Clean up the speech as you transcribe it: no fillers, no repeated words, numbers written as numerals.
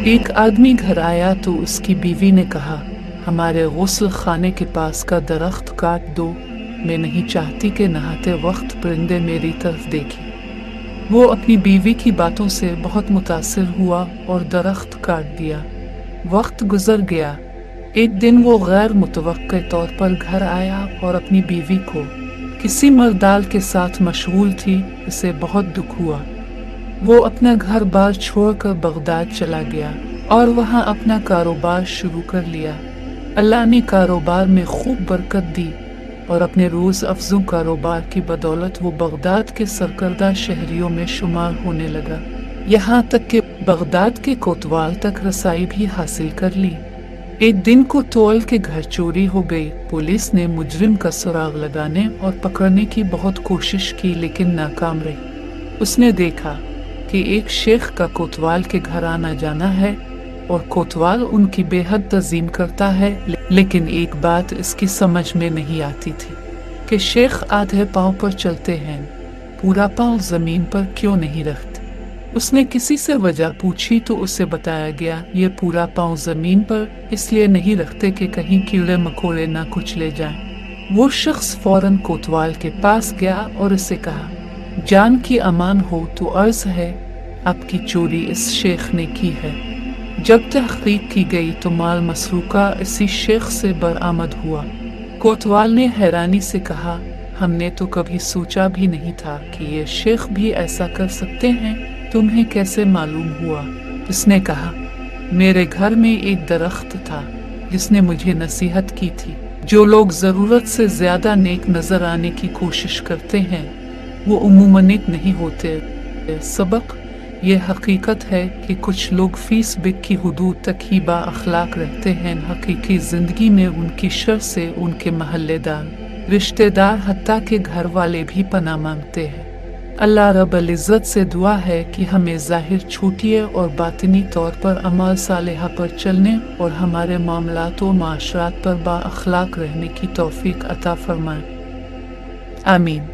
एक आदमी घर आया तो उसकी बीवी ने कहा, हमारे गुस्ल खाने के पास का दरख्त काट दो, मैं नहीं चाहती कि नहाते वक्त परिंदे मेरी तरफ देखें। वो अपनी बीवी की बातों से बहुत मुतासिर हुआ और दरख्त काट दिया। वक्त गुजर गया। एक दिन वो गैर मुतवक्के तौर पर घर आया और अपनी बीवी को किसी मर्दाल के साथ मशगूल थी। उसे बहुत दुख हुआ। वो अपना घर बार छोड़कर बगदाद चला गया और वहाँ अपना कारोबार शुरू कर लिया। अल्लाह ने कारोबार में खूब बरकत दी और अपने रोज़ अफजू कारोबार की बदौलत वो बगदाद के सरकर्दा शहरियों में शुमार होने लगा। यहाँ तक कि बगदाद के कोतवाल तक रसाई भी हासिल कर ली। एक दिन कोतवाल के घर चोरी हो गई। पुलिस ने मुजरिम का सुराग लगाने और पकड़ने की बहुत कोशिश की, लेकिन नाकाम रही। उसने देखा कि एक शेख का कोतवाल के घर आना जाना है और कोतवाल उनकी बेहद तज़ीम करता है, लेकिन एक बात इसकी समझ में नहीं आती थी कि शेख आधे पाँव पर चलते हैं, पूरा पाँव ज़मीन पर क्यों नहीं रखते। उसने किसी से वजह पूछी तो उसे बताया गया, ये पूरा पाँव ज़मीन पर इसलिए नहीं रखते कि कहीं कीड़े मकोड़े ना कुछ ले जाएं। वो शख्स फौरन कोतवाल के पास गया और उसे कहा, जान की अमान हो तो अर्ज है, आपकी चोरी इस शेख ने की है। जब तहकीक की गई तो माल मसरूका इसी शेख से बरामद हुआ। कोतवाल ने हैरानी से कहा, हमने तो कभी सोचा भी नहीं था कि ये शेख भी ऐसा कर सकते हैं, तुम्हें कैसे मालूम हुआ? उसने कहा, मेरे घर में एक दरख्त था जिसने मुझे नसीहत की थी, जो लोग ज़रूरत से ज़्यादा नेक नज़र आने की कोशिश करते हैं वो उमूमन नेक नहीं होते। सबक ये हकीकत है कि कुछ लोग फीस बिक की हुदूद तक ही बा अखलाक रहते हैं। हकीकी ज़िंदगी में उनकी शर से उनके महल्लेदार, रिश्तेदार, हत्ता के घर वाले भी पनाह मांगते हैं। अल्लाह रब्बुल इज़्ज़त से दुआ है कि हमें ज़ाहिर छूटिए और बातिनी तौर पर अमाल सालिहा पर चलने और हमारे मामलात व माशरात पर बा अखलाक रहने की तौफीक अता फरमाए। आमीन।